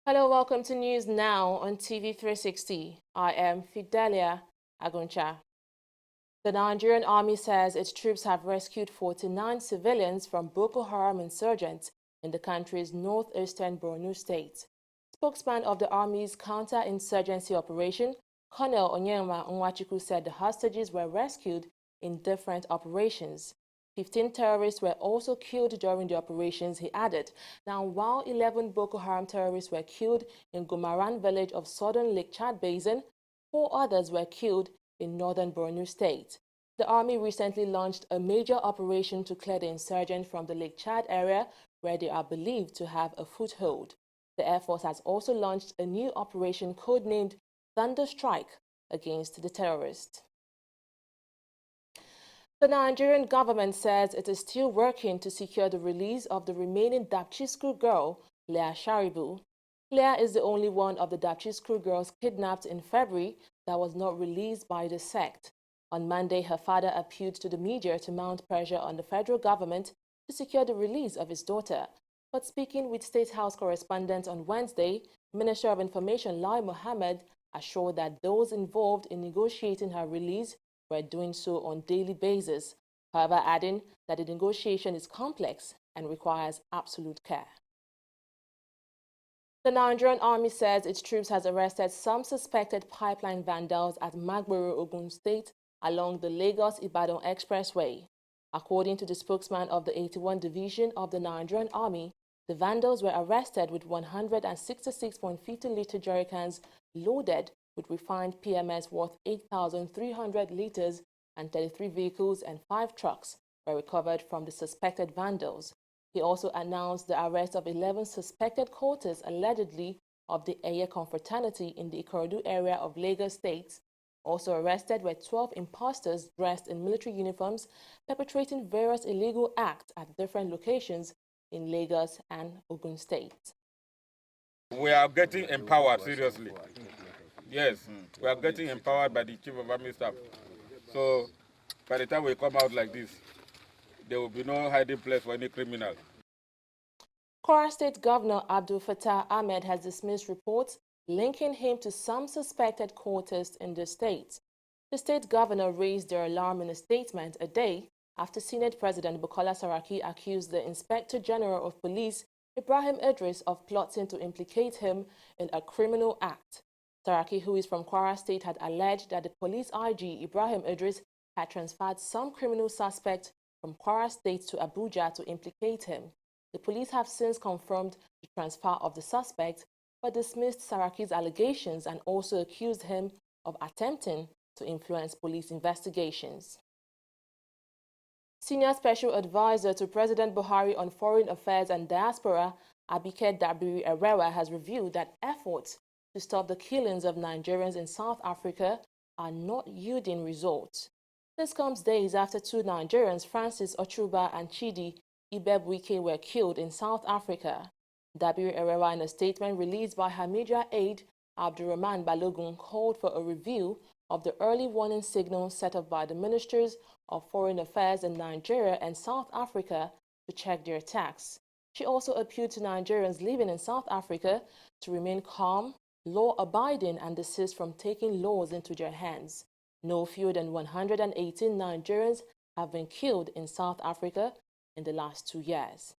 Hello, welcome to News Now on TV360. I am Fidelia Aguncha. The Nigerian Army says its troops have rescued 49 civilians from Boko Haram insurgents in the country's northeastern Borno state. Spokesman of the Army's counter-insurgency operation, Colonel Onyema Nwachukwu, said the hostages were rescued in different operations. 15 terrorists were also killed during the operations, he added. Now, while 11 Boko Haram terrorists were killed in Gomaran village of southern Lake Chad Basin, 4 others were killed in northern Borno state. The Army recently launched a major operation to clear the insurgents from the Lake Chad area where they are believed to have a foothold. The Air Force has also launched a new operation codenamed Thunder Strike against the terrorists. The Nigerian government says it is still working to secure the release of the remaining Dapchi girl, Leah Sharibu. Leah is the only one of the Dapchi girls kidnapped in February that was not released by the sect. On Monday, her father appealed to the media to mount pressure on the federal government to secure the release of his daughter. But speaking with State House correspondents on Wednesday, Minister of Information Lai Mohammed assured that those involved in negotiating her release were doing so on a daily basis, however adding that the negotiation is complex and requires absolute care. The Nigerian Army says its troops has arrested some suspected pipeline vandals at Magboro, Ogun State along the Lagos-Ibadan Expressway. According to the spokesman of the 81 Division of the Nigerian Army, the vandals were arrested with 166.50-litre jerrycans loaded with refined PMS worth 8,300 litres, and 33 vehicles and 5 trucks were recovered from the suspected vandals. He also announced the arrest of 11 suspected cultists allegedly of the Eye confraternity in the Ikorodu area of Lagos State. Also arrested were 12 impostors dressed in military uniforms perpetrating various illegal acts at different locations in Lagos and Ogun State. We are getting empowered, seriously. Yes, we are getting empowered by the Chief of Army Staff. So by the time we come out like this, there will be no hiding place for any criminal. Kwara State Governor Abdul Fattah Ahmed has dismissed reports linking him to some suspected cultists in the state. The state governor raised their alarm in a statement a day after Senate President Bukola Saraki accused the Inspector General of Police, Ibrahim Idris, of plotting to implicate him in a criminal act. Saraki, who is from Kwara State, had alleged that the police IG, Ibrahim Idris, had transferred some criminal suspect from Kwara State to Abuja to implicate him. The police have since confirmed the transfer of the suspect, but dismissed Saraki's allegations and also accused him of attempting to influence police investigations. Senior Special Advisor to President Buhari on Foreign Affairs and Diaspora, Abike Dabiri-Erewa, has revealed that efforts to stop the killings of Nigerians in South Africa are not yielding results. This comes days after 2 Nigerians, Francis Ochuba and Chidi Ibebwike, were killed in South Africa. Dabiri-Erewa, in a statement released by her media aide, Abdurrahman Balogun, called for a review of the early warning signals set up by the Ministers of Foreign Affairs in Nigeria and South Africa to check their attacks. She also appealed to Nigerians living in South Africa to remain calm, law-abiding, and desist from taking laws into their hands. No fewer than 118 Nigerians have been killed in South Africa in the last 2 years.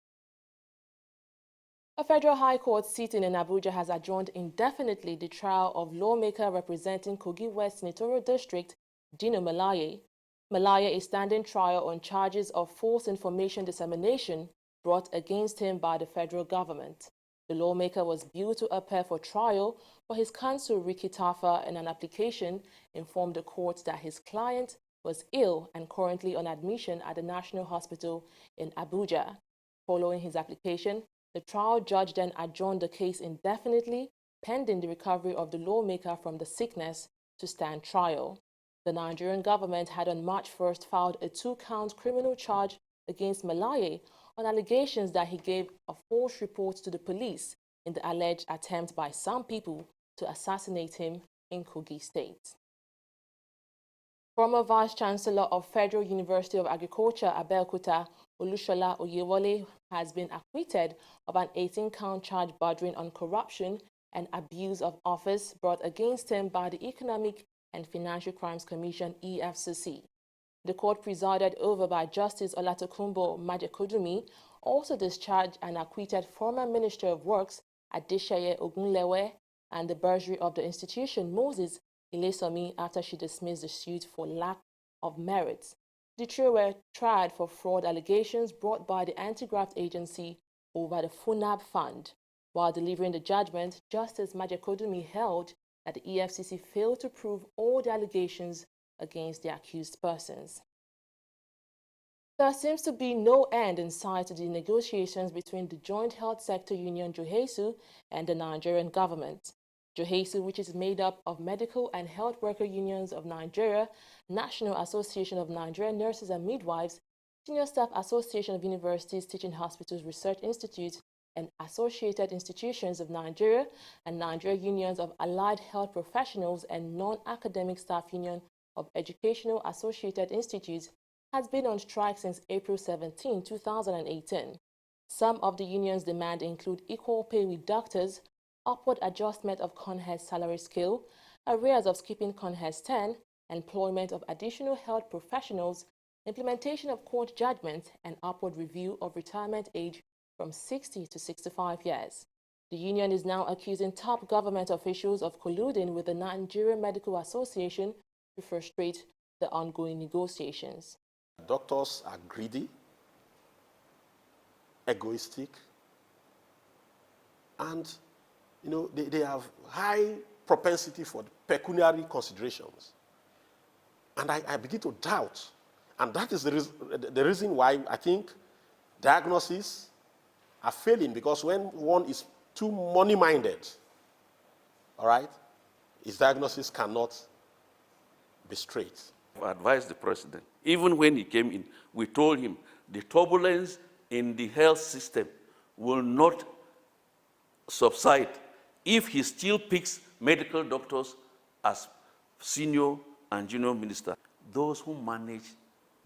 A federal high court sitting in Abuja has adjourned indefinitely the trial of lawmaker representing Kogi West Senatorial District, Dino Malaye. Malaye is standing trial on charges of false information dissemination brought against him by the federal government. The lawmaker was due to appear for trial, but his counsel, Ricky Tafa, in an application, informed the court that his client was ill and currently on admission at the National Hospital in Abuja. Following his application, The trial judge then adjourned the case indefinitely, pending the recovery of the lawmaker from the sickness to stand trial. The Nigerian government had on March 1st filed a 2-count criminal charge against Malaye on allegations that he gave a false report to the police in the alleged attempt by some people to assassinate him in Kogi State. Former Vice-Chancellor of Federal University of Agriculture, Abeokuta, Olushola Oyewole, has been acquitted of an 18-count charge bordering on corruption and abuse of office brought against him by the Economic and Financial Crimes Commission, EFCC. The court, presided over by Justice Olatokunbo Majekodunmi, also discharged and acquitted former Minister of Works Adeseye Ogunlewe and the bursary of the institution, Moses Ilesomi, after she dismissed the suit for lack of merits. The trio were tried for fraud allegations brought by the anti-graft agency over the FUNAB fund. While delivering the judgment, Justice Majekodunmi held that the EFCC failed to prove all the allegations against the accused persons. There seems to be no end in sight to the negotiations between the Joint Health Sector Union JOHESU and the Nigerian government. JOHESU, which is made up of Medical and Health Worker Unions of Nigeria, National Association of Nigerian Nurses and Midwives, Senior Staff Association of Universities, Teaching Hospitals Research Institute, and Associated Institutions of Nigeria, and Nigeria Unions of Allied Health Professionals and Non-Academic Staff Union of Educational Associated Institutes, has been on strike since April 17, 2018. Some of the union's demands include equal pay with doctors, upward adjustment of CONHES salary scale, arrears of skipping CONHES 10, employment of additional health professionals, implementation of court judgments, and upward review of retirement age from 60 to 65 years. The union is now accusing top government officials of colluding with the Nigerian Medical Association to frustrate the ongoing negotiations. Doctors are greedy, egoistic, and they have high propensity for pecuniary considerations. And I begin to doubt. And that is the reason why I think diagnoses are failing, because when one is too money-minded, all right, his diagnosis cannot be straight. I advised the president, even when he came in, we told him the turbulence in the health system will not subside if he still picks medical doctors as senior and junior minister. Those who manage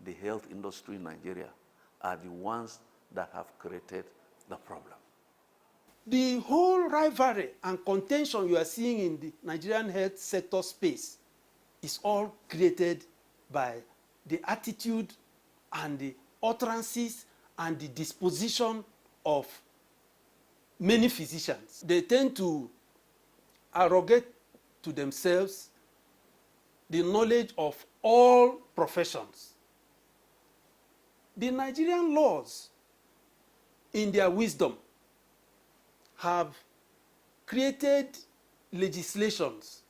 the health industry in Nigeria are the ones that have created the problem. The whole rivalry and contention you are seeing in the Nigerian health sector space is all created by the attitude and the utterances and the disposition of many physicians. They tend to arrogate to themselves the knowledge of all professions. The Nigerian laws, in their wisdom, have created legislations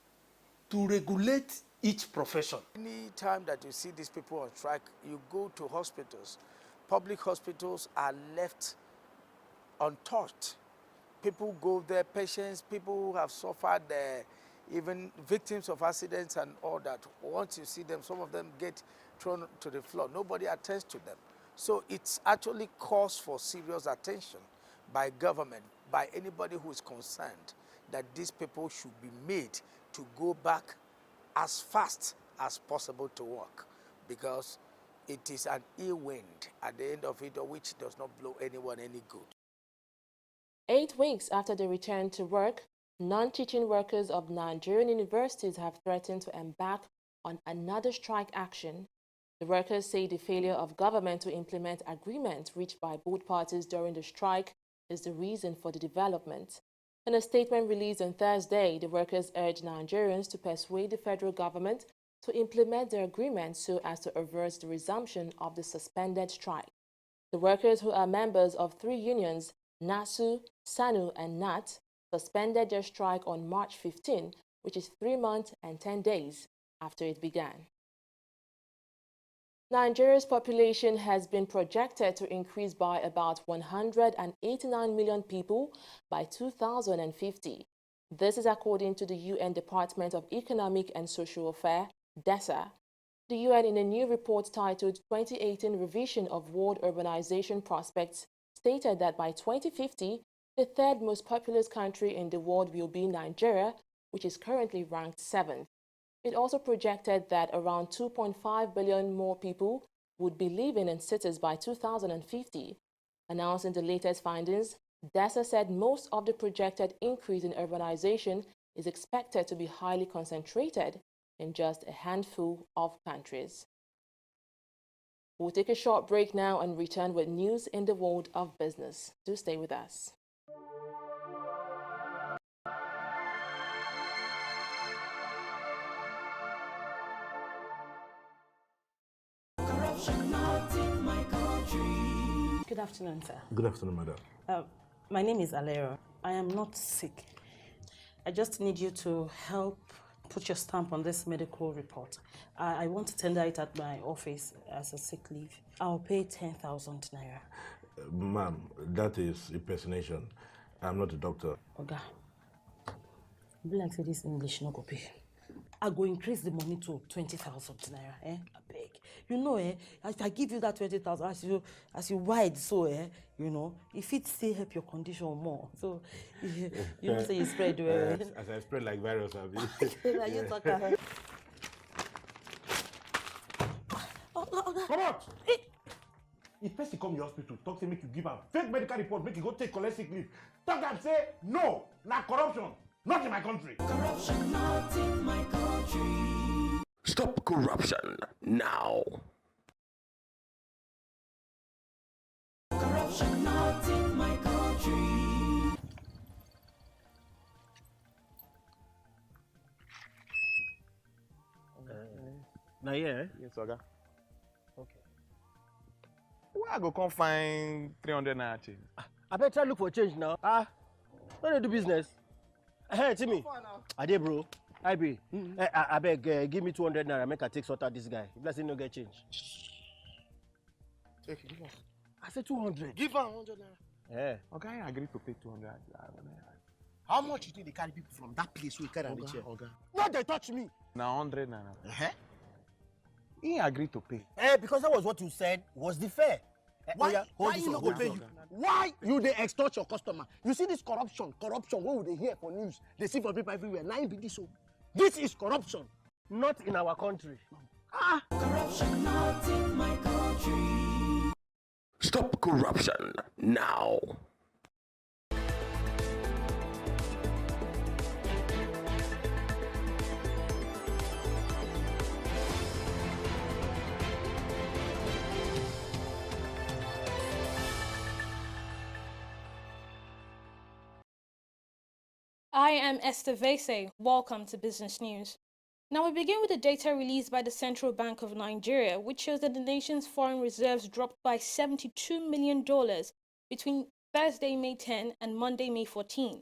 to regulate each profession. Any time that you see these people on strike, you go to hospitals. Public hospitals are left untouched. People go there, patients, people who have suffered, even victims of accidents and all that. Once you see them, some of them get thrown to the floor. Nobody attends to them. So it's actually cause for serious attention by government, by anybody who is concerned, that these people should be made to go back as fast as possible to work, because it is an ill wind at the end of it, which does not blow anyone any good. 8 weeks after the return to work, non-teaching workers of Nigerian universities have threatened to embark on another strike action. The workers say the failure of government to implement agreements reached by both parties during the strike is the reason for the development. In a statement released on Thursday, the workers urged Nigerians to persuade the federal government to implement their agreement so as to avert the resumption of the suspended strike. The workers, who are members of 3 unions, NASU, SANU, and NAT, suspended their strike on March 15, which is 3 months and 10 days after it began. Nigeria's population has been projected to increase by about 189 million people by 2050. This is according to the UN Department of Economic and Social Affairs, DESA. The UN, in a new report titled 2018 Revision of World Urbanization Prospects, stated that by 2050, the third most populous country in the world will be Nigeria, which is currently ranked 7th. It also projected that around 2.5 billion more people would be living in cities by 2050. Announcing the latest findings, DESA said most of the projected increase in urbanization is expected to be highly concentrated in just a handful of countries. We'll take a short break now and return with news in the world of business. Do stay with us. Good afternoon, sir. Good afternoon, madam. My name is Alero. I am not sick. I just need you to help put your stamp on this medical report. I want to tender it at my office as a sick leave. I'll pay 10,000 naira. Ma'am, that is impersonation. I'm not a doctor. Oga, be like say this English no go pay. I go increase the money to 20,000 naira. I beg. You know, if I give you that 20,000, as you wide, so, you know, if it still help your condition more. So, you don't say you spread well. As I spread like virus, I'll be. You talk about. Come out! If person come your hospital, talk to make you give am fake medical report, make you go take collect sick leave. Talk and say no, na corruption, not in my country. Corruption not in my country. Stop corruption now. Corruption not in my country. Now, yeah. Yes, Oga. Okay. Where I go come find 300 naira change? I better try look for change now. When they do business. Hey, Timmy. I did, bro. I be. I beg, give me 200 naira. Make I take sort out this guy. If let's say no get change. Take it, give us. I said 200. Give her 100 naira. Yeah. Okay, I agree to pay 200. How much you think they carry people from that place we carry on the chair? Okay. No, they touch me. Now 100 naira. He agreed to pay. Because that was what you said was the fair. Why you not go pay you? Why you they extort your customer? You see this corruption, what would they hear for news? They see for people everywhere. Now be this. This is corruption, not in our country. Corruption not in my country. Stop corruption now. I am Esther Vese. Welcome to Business News. Now we begin with the data released by the Central Bank of Nigeria, which shows that the nation's foreign reserves dropped by $72 million between Thursday, May 10 and Monday, May 14.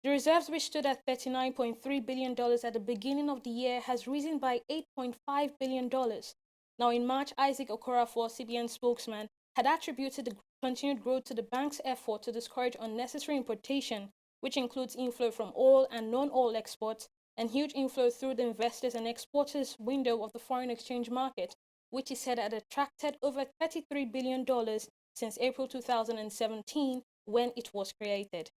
The reserves, which stood at $39.3 billion at the beginning of the year, has risen by $8.5 billion. Now in March, Isaac Okorafor, CBN spokesman, had attributed the continued growth to the bank's effort to discourage unnecessary importation, which includes inflow from oil and non-oil exports, and huge inflow through the investors and exporters window of the foreign exchange market, which he said had attracted over $33 billion since April 2017, when it was created.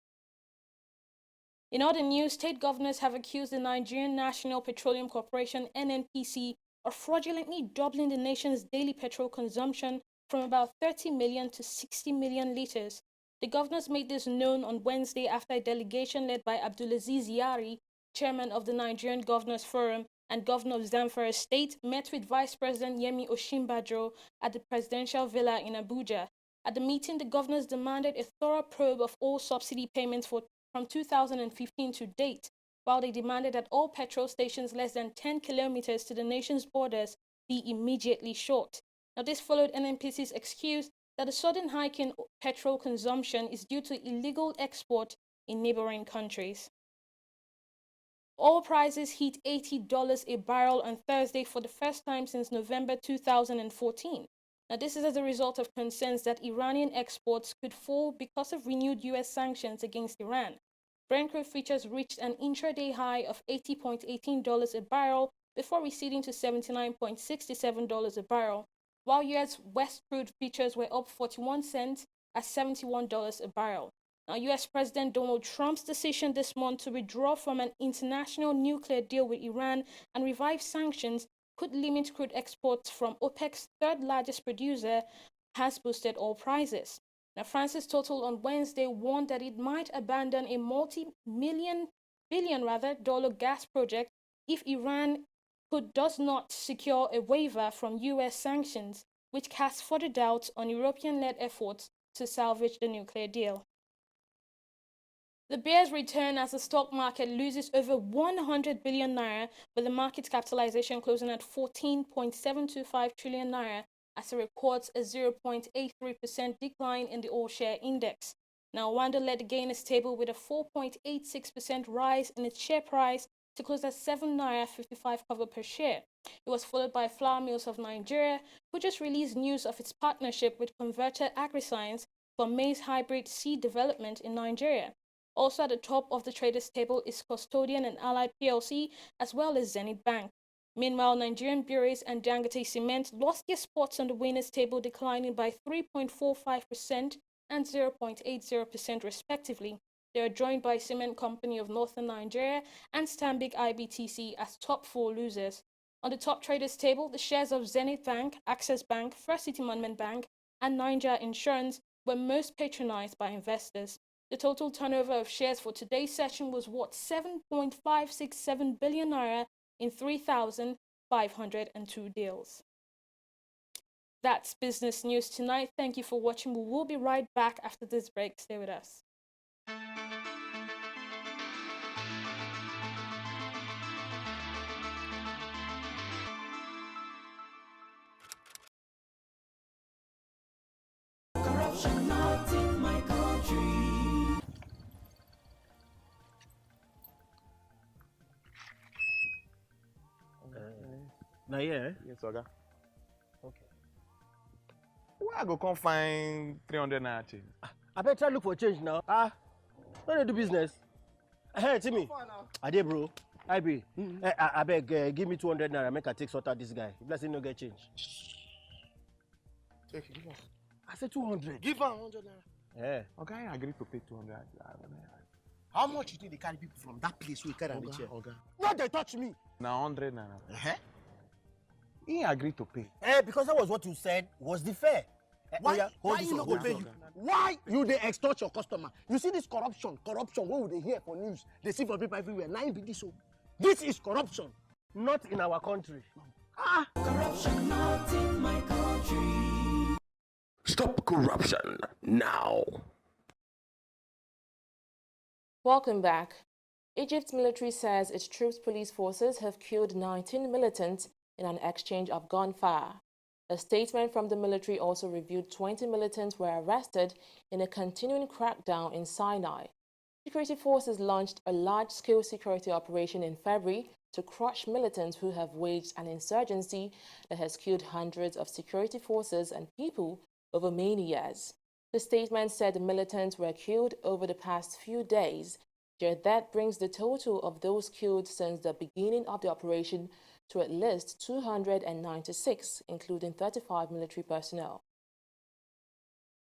In other news, state governors have accused the Nigerian National Petroleum Corporation, NNPC, of fraudulently doubling the nation's daily petrol consumption from about 30 million to 60 million liters. The governors made this known on Wednesday after a delegation led by Abdulaziz Yari, chairman of the Nigerian Governors Forum and governor of Zamfara State, met with Vice President Yemi Osinbajo at the presidential villa in Abuja. At the meeting, the governors demanded a thorough probe of all subsidy payments from 2015 to date, while they demanded that all petrol stations less than 10 kilometers to the nation's borders be immediately shut. Now, this followed NNPC's excuse that the sudden hike in petrol consumption is due to illegal export in neighboring countries. Oil prices hit $80 a barrel on Thursday for the first time since November 2014. Now, this is as a result of concerns that Iranian exports could fall because of renewed U.S. sanctions against Iran. Brent crude futures reached an intraday high of $80.18 a barrel before receding to $79.67 a barrel, while U.S. West crude futures were up 41 cents at $71 a barrel. Now, U.S. President Donald Trump's decision this month to withdraw from an international nuclear deal with Iran and revive sanctions could limit crude exports from OPEC's third largest producer has boosted oil prices. Now, France's Total on Wednesday warned that it might abandon a multi-billion dollar gas project if Iran does not secure a waiver from U.S. sanctions, which casts further doubts on European-led efforts to salvage the nuclear deal. The bears return as the stock market loses over 100 billion naira, with the market capitalization closing at 14.725 trillion naira as it records a 0.83% decline in the all-share index. Now, Wanda led the gainers table with a 4.86% rise in its share price to close at 7 naira 55 kobo per share. It was followed by Flour Mills of Nigeria, who just released news of its partnership with Converter AgriScience for maize hybrid seed development in Nigeria. Also at the top of the traders table is Custodian and Allied PLC, as well as Zenith Bank. Meanwhile, Nigerian Breweries and Dangote Cement lost their spots on the winners table, declining by 3.45% and 0.80% respectively. They are joined by Cement Company of Northern Nigeria and Stanbic IBTC as top 4 losers. On the top traders table, the shares of Zenith Bank, Access Bank, First City Monument Bank, and Niger Insurance were most patronized by investors. The total turnover of shares for today's session was worth 7.567 billion naira in 3,502 deals. That's business news tonight. Thank you for watching. We will be right back after this break. Stay with us. Corruption not in my country. Now, yeah. Yes, Oga. Okay. Where I go come find 300 naira change? I better try look for change now. When they do business. Hey, Timmy. I did, bro. I be. I beg, give me 200 naira. Make I take sort out this guy. Blessing no get change. Take it, give us. I said 200. Give her 100 naira. Yeah. Okay, I agreed to pay 200 naira. How much you think they carry people from that place we carry on the chair? Okay. No, they touch me. Now 100 naira. He agreed to pay. Because that was what you said was the fair. Why you not go pay you? Why you they extort your customer? You see this corruption, what would they hear for news? They see for people everywhere. Now be this so. This is corruption, not in our country. Corruption not in my country. Stop corruption now. Welcome back. Egypt's military says its troops' police forces have killed 19 militants in an exchange of gunfire. A statement from the military also revealed 20 militants were arrested in a continuing crackdown in Sinai. Security forces launched a large-scale security operation in February to crush militants who have waged an insurgency that has killed hundreds of security forces and people over many years. The statement said the militants were killed over the past few days. That brings the total of those killed since the beginning of the operation to at least 296, including 35 military personnel.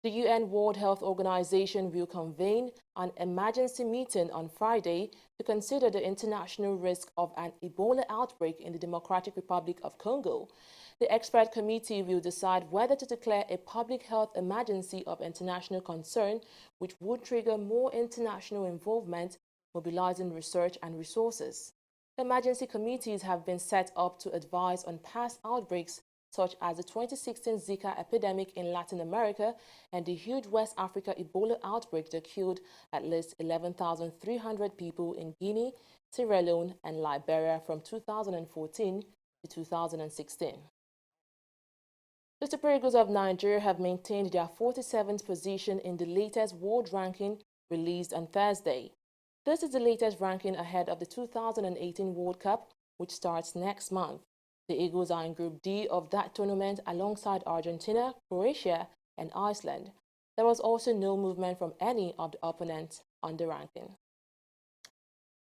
The UN World Health Organization will convene an emergency meeting on Friday to consider the international risk of an Ebola outbreak in the Democratic Republic of Congo. The expert committee will decide whether to declare a public health emergency of international concern, which would trigger more international involvement, mobilizing research and resources. Emergency committees have been set up to advise on past outbreaks such as the 2016 Zika epidemic in Latin America and the huge West Africa Ebola outbreak that killed at least 11,300 people in Guinea, Sierra Leone, and Liberia from 2014 to 2016. The Super Eagles of Nigeria have maintained their 47th position in the latest world ranking released on Thursday. This is the latest ranking ahead of the 2018 World Cup, which starts next month. The Eagles are in Group D of that tournament alongside Argentina, Croatia, and Iceland. There was also no movement from any of the opponents on the ranking.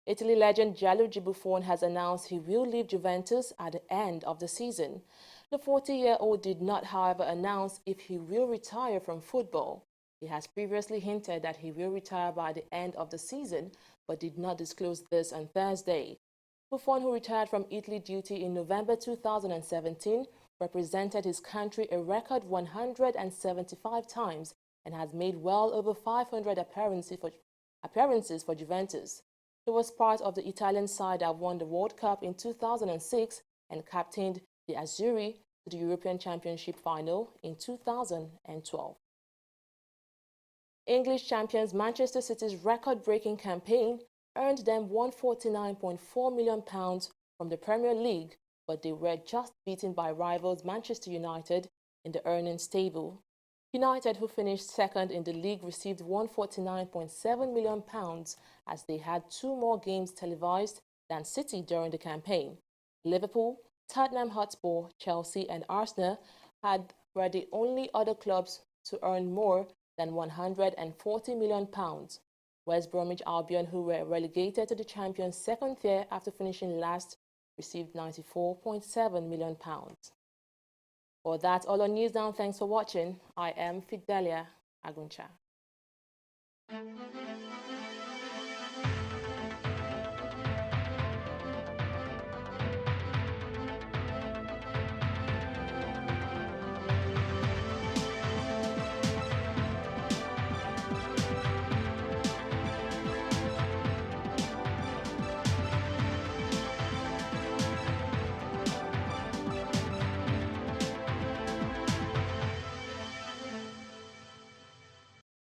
Italy legend Gianluigi Buffon has announced he will leave Juventus at the end of the season. The 40-year-old did not, however, announce if he will retire from football. He has previously hinted that he will retire by the end of the season, but did not disclose this on Thursday. Buffon, who retired from Italy duty in November 2017, represented his country a record 175 times and has made well over 500 appearances for Juventus. He was part of the Italian side that won the World Cup in 2006 and captained the Azzurri to the European Championship final in 2012. English champions Manchester City's record-breaking campaign earned them £149.4 million from the Premier League, but they were just beaten by rivals Manchester United in the earnings table. United, who finished second in the league, received £149.7 million as they had 2 more games televised than City during the campaign. Liverpool, Tottenham Hotspur, Chelsea and Arsenal were the only other clubs to earn more than £140 million. West Bromwich Albion, who were relegated to the Champions' second tier after finishing last, received £94.7 million. Well, that's all on News Now. Thanks for watching. I am Fidelia Aguncha.